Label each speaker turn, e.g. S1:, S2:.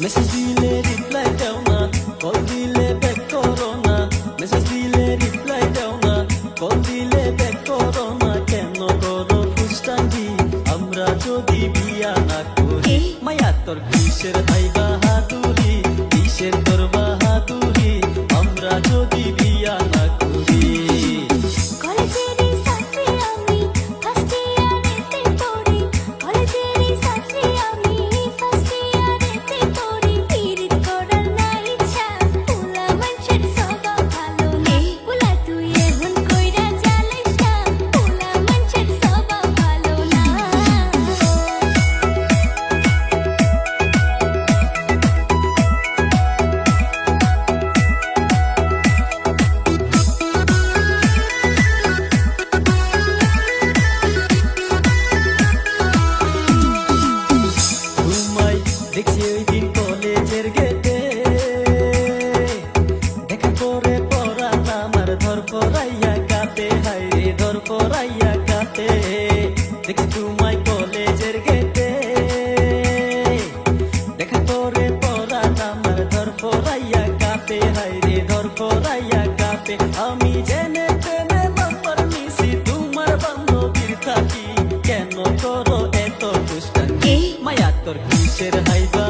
S1: Message দিলে reply দাও না, কল দিলে ব্যাক করো না। মেসেজ দিলে রিপ্লাই দাও না, কল দিলে ব্যাক করো না। কেন করো ফুষ্টাঙ্গি আমরা যদি বিয়া না করি? মায়া তোর কিসের ভাই বাহাদুরি, কিসের তোর বাহাদুরি আমরা যদি বিয়া না করি? দেখছি ওই দিন কলেজের গেটে, দেখা করে পড়ান আমার ধর পড়াইয়া কাটে, হাইরে ধর পড়াইয়া কাটে। দেখছি তোমায় কলেজের গেটে, দেখা করে পড়ান আমার ধর পড়াইয়া কাটে, হাইরে ধর পড়াইয়া কাটে। আমি জেনে জেনে নাম্বার নিছি তোমার বান্ধবীর থাকি, কেন করো এত দুষ্টামি? মায়া তোর কিসের হাইবা